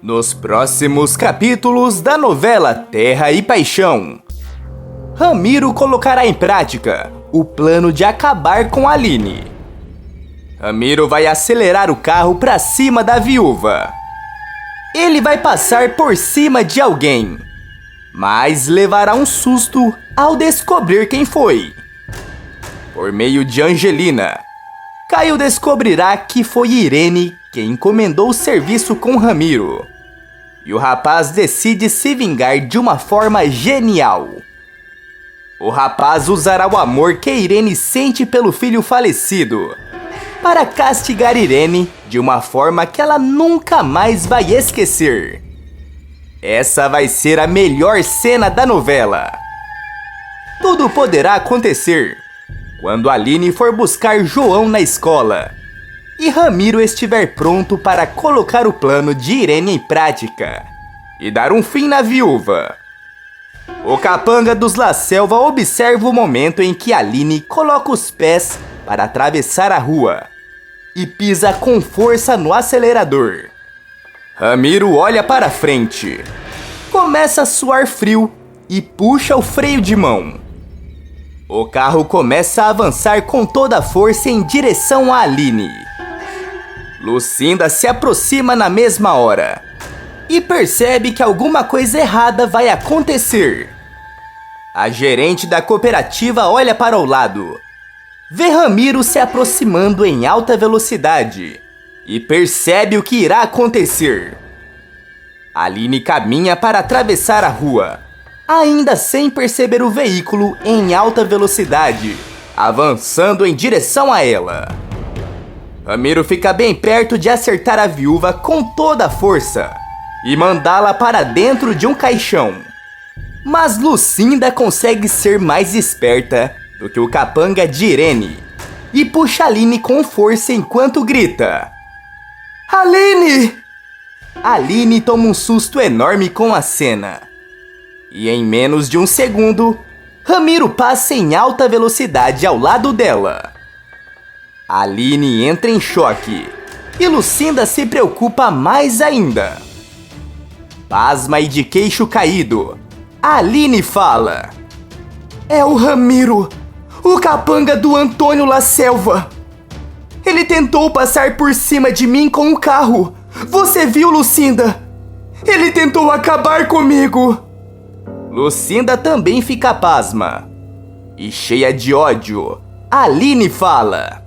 Nos próximos capítulos da novela Terra e Paixão, Ramiro colocará em prática o plano de acabar com Aline. Ramiro vai acelerar o carro para cima da viúva. Ele vai passar por cima de alguém, mas levará um susto ao descobrir quem foi. Por meio de Angelina, Caio descobrirá que foi Irene quem encomendou o serviço com Ramiro. E o rapaz decide se vingar de uma forma genial. O rapaz usará o amor que Irene sente pelo filho falecido para castigar Irene de uma forma que ela nunca mais vai esquecer. Essa vai ser a melhor cena da novela. Tudo poderá acontecer quando Aline for buscar João na escola e Ramiro estiver pronto para colocar o plano de Irene em prática e dar um fim na viúva. O capanga dos La Selva observa o momento em que Aline coloca os pés para atravessar a rua e pisa com força no acelerador. Ramiro olha para frente, começa a suar frio e puxa o freio de mão. O carro começa a avançar com toda a força em direção a Aline. Lucinda se aproxima na mesma hora e percebe que alguma coisa errada vai acontecer. A gerente da cooperativa olha para o lado, vê Ramiro se aproximando em alta velocidade e percebe o que irá acontecer. Aline caminha para atravessar a rua, ainda sem perceber o veículo em alta velocidade, avançando em direção a ela. Ramiro fica bem perto de acertar a viúva com toda a força e mandá-la para dentro de um caixão. Mas Lucinda consegue ser mais esperta do que o capanga de Irene e puxa Aline com força enquanto grita: Aline! Aline toma um susto enorme com a cena. E em menos de um segundo, Ramiro passa em alta velocidade ao lado dela. Aline entra em choque e Lucinda se preocupa mais ainda. Pasma e de queixo caído, Aline fala: É o Ramiro, o capanga do Antônio La Selva. Ele tentou passar por cima de mim com o carro. Você viu, Lucinda? Ele tentou acabar comigo. Lucinda também fica pasma. E cheia de ódio, Aline fala: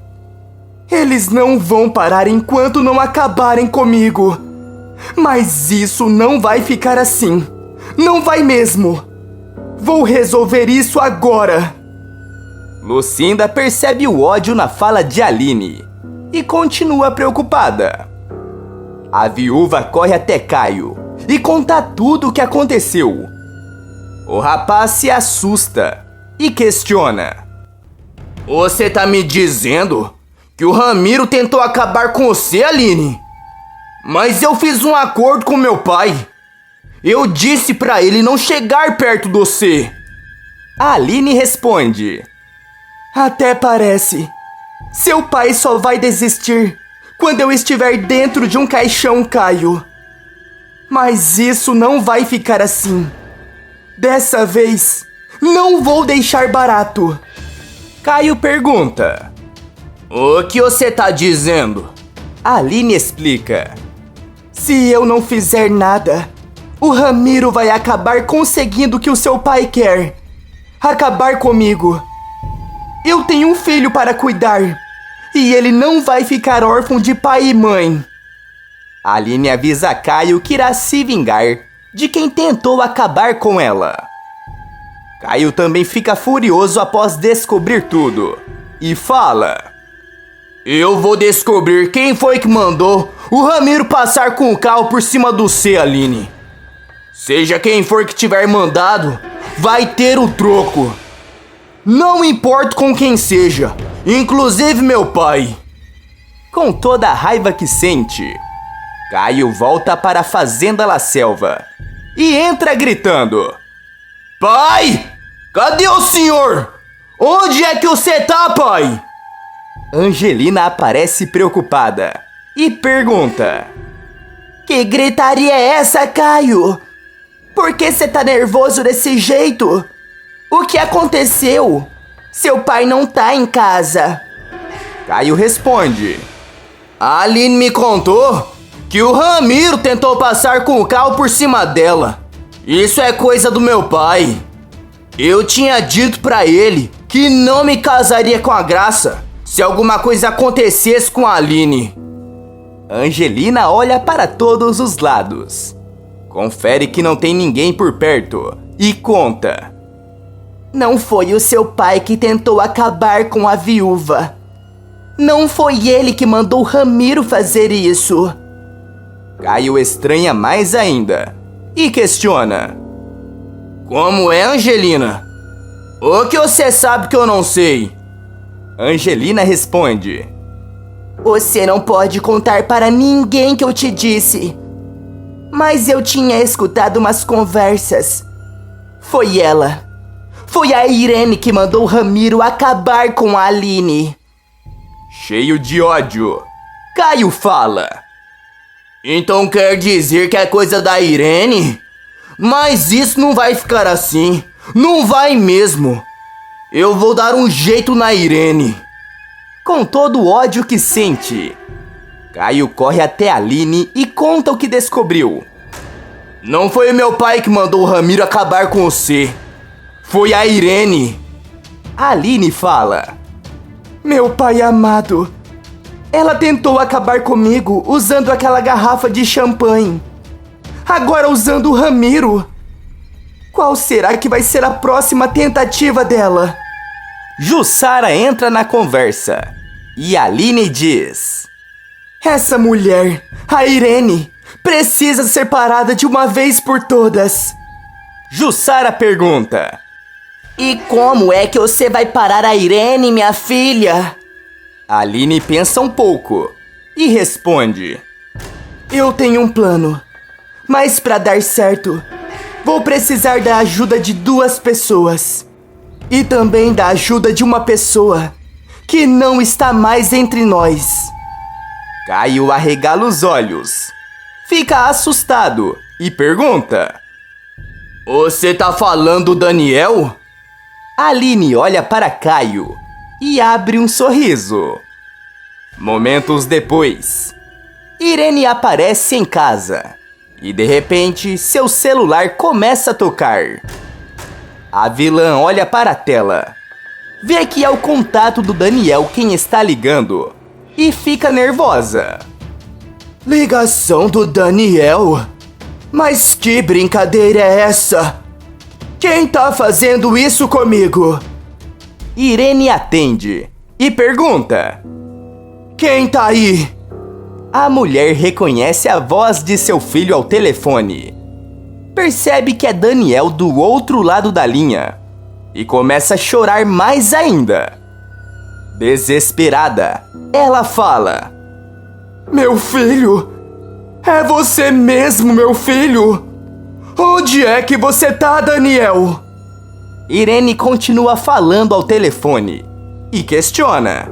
Eles não vão parar enquanto não acabarem comigo. Mas isso não vai ficar assim. Não vai mesmo. Vou resolver isso agora. Lucinda percebe o ódio na fala de Aline e continua preocupada. A viúva corre até Caio e conta tudo o que aconteceu. O rapaz se assusta e questiona: Você tá me dizendo que o Ramiro tentou acabar com você, Aline? Mas eu fiz um acordo com meu pai. Eu disse pra ele não chegar perto de você. A Aline responde: Até parece. Seu pai só vai desistir quando eu estiver dentro de um caixão, Caio. Mas isso não vai ficar assim. Dessa vez, não vou deixar barato. Caio pergunta: O que você tá dizendo? Aline explica: Se eu não fizer nada, o Ramiro vai acabar conseguindo o que o seu pai quer. Acabar comigo. Eu tenho um filho para cuidar e ele não vai ficar órfão de pai e mãe. Aline avisa Caio que irá se vingar de quem tentou acabar com ela. Caio também fica furioso após descobrir tudo e fala: Eu vou descobrir quem foi que mandou o Ramiro passar com o carro por cima do C, Aline. Seja quem for que tiver mandado, vai ter o troco. Não importa com quem seja, inclusive meu pai. Com toda a raiva que sente, Caio volta para a fazenda La Selva e entra gritando: Pai! Cadê o senhor? Onde é que você tá, pai? Angelina aparece preocupada e pergunta: Que gritaria é essa, Caio? Por que você tá nervoso desse jeito? O que aconteceu? Seu pai não tá em casa. Caio responde: a Aline me contou que o Ramiro tentou passar com o carro por cima dela. Isso é coisa do meu pai. Eu tinha dito pra ele que não me casaria com a Graça se alguma coisa acontecesse com a Aline. Angelina olha para todos os lados. Confere que não tem ninguém por perto e conta: não foi o seu pai que tentou acabar com a viúva. Não foi ele que mandou Ramiro fazer isso. Caio estranha mais ainda e questiona: como é, Angelina? O que você sabe que eu não sei? Angelina responde: você não pode contar para ninguém que eu te disse. Mas eu tinha escutado umas conversas. Foi ela. Foi a Irene que mandou Ramiro acabar com a Aline. Cheio de ódio, Caio fala: então quer dizer que é coisa da Irene? Mas isso não vai ficar assim. Não vai mesmo. Eu vou dar um jeito na Irene. Com todo o ódio que sente, Caio corre até a Aline e conta o que descobriu. Não foi meu pai que mandou o Ramiro acabar com você. Foi a Irene. A Aline fala: meu pai amado, ela tentou acabar comigo usando aquela garrafa de champanhe. Agora usando o Ramiro. Qual será que vai ser a próxima tentativa dela? Jussara entra na conversa e Aline diz: essa mulher, a Irene, precisa ser parada de uma vez por todas. Jussara pergunta: e como é que você vai parar a Irene, minha filha? Aline pensa um pouco e responde: eu tenho um plano, mas para dar certo, vou precisar da ajuda de 2 pessoas. E também da ajuda de uma pessoa que não está mais entre nós. Caio arregala os olhos, fica assustado e pergunta: você tá falando do Daniel? Aline olha para Caio e abre um sorriso. Momentos depois, Irene aparece em casa e de repente seu celular começa a tocar. A vilã olha para a tela, vê que é o contato do Daniel quem está ligando e fica nervosa. Ligação do Daniel? Mas que brincadeira é essa? Quem tá fazendo isso comigo? Irene atende e pergunta: quem tá aí? A mulher reconhece a voz de seu filho ao telefone. Percebe que é Daniel do outro lado da linha e começa a chorar mais ainda. Desesperada, ela fala: meu filho? É você mesmo, meu filho? Onde é que você tá, Daniel? Irene continua falando ao telefone e questiona: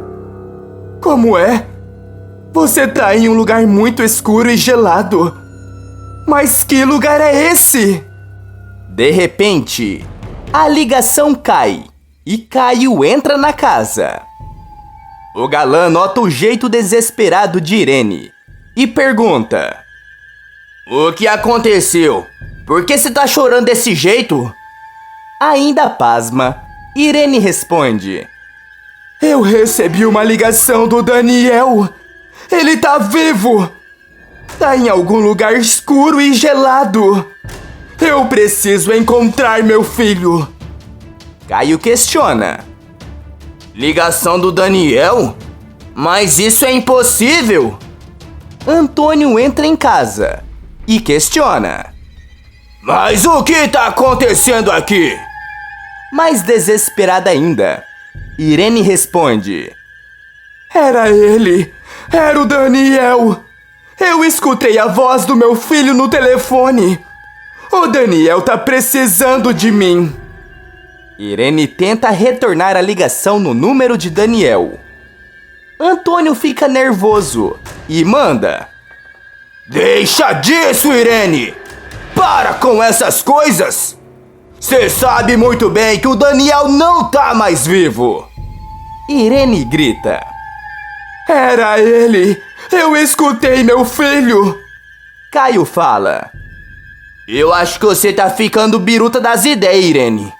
como é? Você tá em um lugar muito escuro e gelado. Mas que lugar é esse? De repente, a ligação cai e Caio entra na casa. O galã nota o jeito desesperado de Irene e pergunta: o que aconteceu? Por que você tá chorando desse jeito? Ainda pasma, Irene responde: eu recebi uma ligação do Daniel. Ele tá vivo. Tá em algum lugar escuro e gelado. Eu preciso encontrar meu filho. Caio questiona: ligação do Daniel? Mas isso é impossível. Antônio entra em casa e questiona: mas o que tá acontecendo aqui? Mais desesperada ainda, Irene responde: era ele. Era o Daniel. Eu escutei a voz do meu filho no telefone. O Daniel tá precisando de mim. Irene tenta retornar a ligação no número de Daniel. Antônio fica nervoso e manda: Deixa disso, Irene! Para com essas coisas! Você sabe muito bem que o Daniel não tá mais vivo! Irene grita. Era ele! Eu escutei meu filho! Caio fala. Eu acho que você tá ficando biruta das ideias, Irene.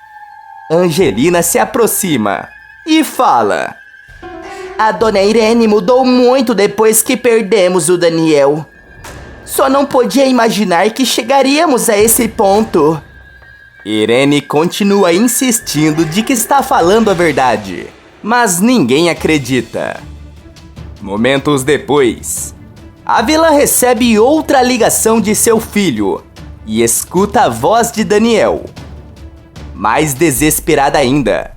Angelina se aproxima e fala. A dona Irene mudou muito depois que perdemos o Daniel. Só não podia imaginar que chegaríamos a esse ponto. Irene continua insistindo de que está falando a verdade, mas ninguém acredita. Momentos depois, a vilã recebe outra ligação de seu filho e escuta a voz de Daniel. Mais desesperada ainda,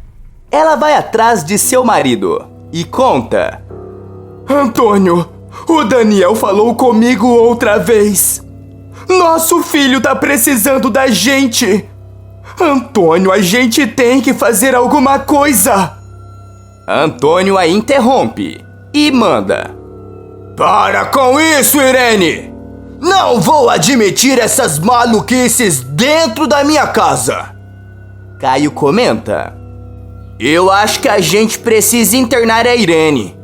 ela vai atrás de seu marido e conta. Antônio, o Daniel falou comigo outra vez. Nosso filho tá precisando da gente. Antônio, a gente tem que fazer alguma coisa. Antônio a interrompe e manda. Para com isso, Irene! Não vou admitir essas maluquices dentro da minha casa. Caio comenta. Eu acho que a gente precisa internar a Irene.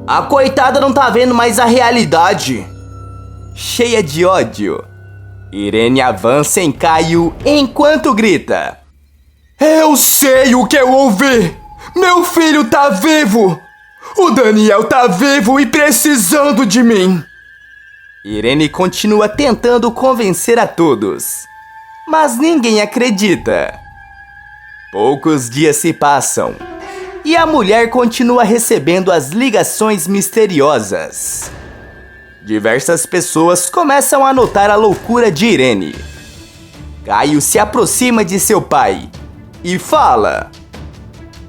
A coitada não tá vendo mais a realidade. Cheia de ódio, Irene avança em Caio enquanto grita. Eu sei o que eu ouvi! Meu filho tá vivo! O Daniel tá vivo e precisando de mim! Irene continua tentando convencer a todos, mas ninguém acredita. Poucos dias se passam e a mulher continua recebendo as ligações misteriosas. Diversas pessoas começam a notar a loucura de Irene. Caio se aproxima de seu pai e fala.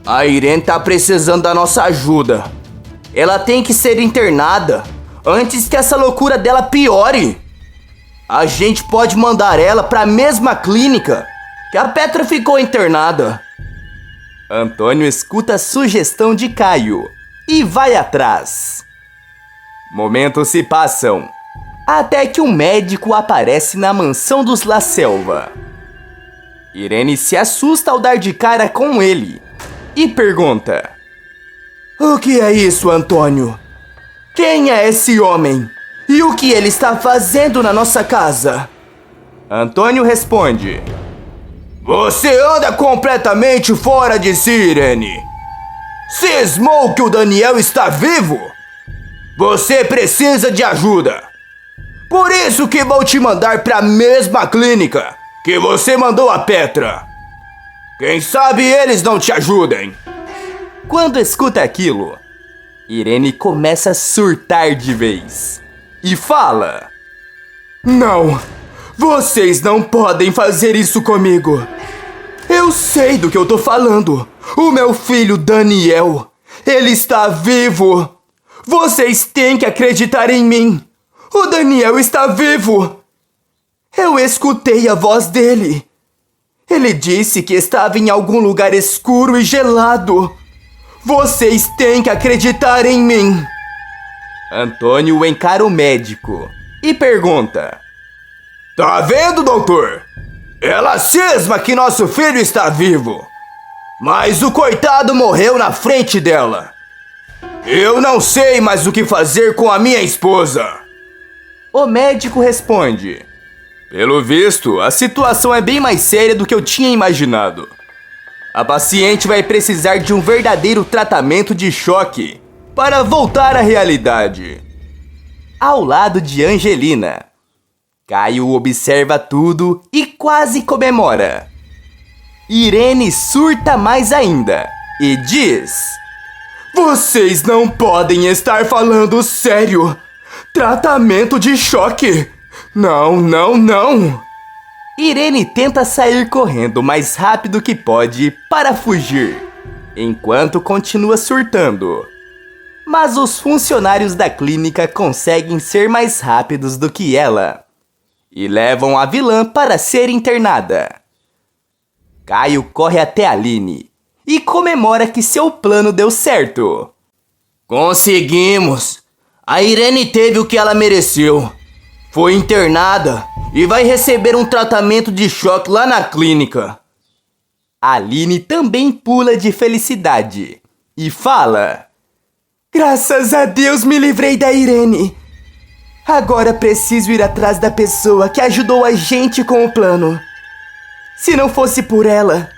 A Irene tá precisando da nossa ajuda. Ela tem que ser internada antes que essa loucura dela piore. A gente pode mandar ela para a mesma clínica que a Petra ficou internada. Antônio escuta a sugestão de Caio e vai atrás. Momentos se passam, até que um médico aparece na mansão dos La Selva. Irene se assusta ao dar de cara com ele e pergunta. O que é isso, Antônio? Quem é esse homem? E o que ele está fazendo na nossa casa? Antônio responde. Você anda completamente fora de si, Irene. Cismou que o Daniel está vivo? Você precisa de ajuda. Por isso que vou te mandar para a mesma clínica que você mandou a Petra. Quem sabe eles não te ajudem. Quando escuta aquilo, Irene começa a surtar de vez e fala. Não, vocês não podem fazer isso comigo. Eu sei do que eu tô falando. O meu filho Daniel, ele está vivo. Vocês têm que acreditar em mim. O Daniel está vivo. Eu escutei a voz dele. Ele disse que estava em algum lugar escuro e gelado. Vocês têm que acreditar em mim. Antônio encara o médico e pergunta. Tá vendo, doutor? Ela cisma que nosso filho está vivo. Mas o coitado morreu na frente dela. Eu não sei mais o que fazer com a minha esposa. O médico responde. Pelo visto, a situação é bem mais séria do que eu tinha imaginado. A paciente vai precisar de um verdadeiro tratamento de choque para voltar à realidade. Ao lado de Angelina, Caio observa tudo e quase comemora. Irene surta mais ainda e diz. Vocês não podem estar falando sério! Tratamento de choque! Não, não, não! Irene tenta sair correndo o mais rápido que pode para fugir, enquanto continua surtando. Mas os funcionários da clínica conseguem ser mais rápidos do que ela e levam a vilã para ser internada. Caio corre até Aline e comemora que seu plano deu certo. Conseguimos! A Irene teve o que ela mereceu. Foi internada e vai receber um tratamento de choque lá na clínica. Aline também pula de felicidade e fala: Graças a Deus me livrei da Irene. Agora preciso ir atrás da pessoa que ajudou a gente com o plano. Se não fosse por ela,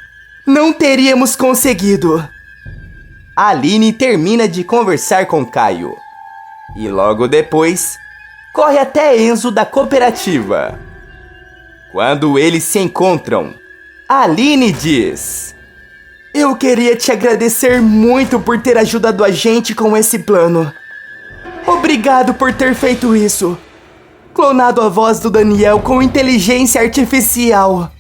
não teríamos conseguido. Aline termina de conversar com Caio e logo depois corre até Enzo da cooperativa. Quando eles se encontram, Aline diz: Eu queria te agradecer muito por ter ajudado a gente com esse plano. Obrigado por ter feito isso. Clonado a voz do Daniel com inteligência artificial.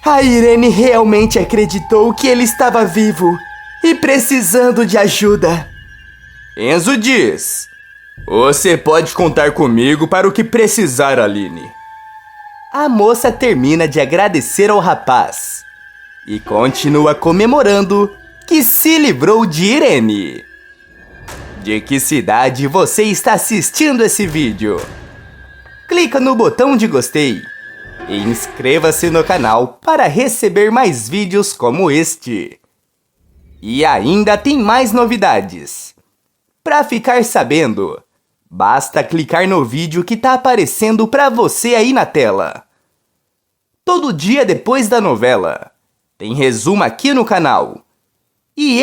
A Irene realmente acreditou que ele estava vivo e precisando de ajuda. Enzo diz: Você pode contar comigo para o que precisar, Aline. A moça termina de agradecer ao rapaz e continua comemorando que se livrou de Irene. De que cidade você está assistindo esse vídeo? Clica no botão de gostei e inscreva-se no canal para receber mais vídeos como este. E ainda tem mais novidades. Para ficar sabendo, basta clicar no vídeo que está aparecendo para você aí na tela. Todo dia depois da novela, tem resumo aqui no canal. E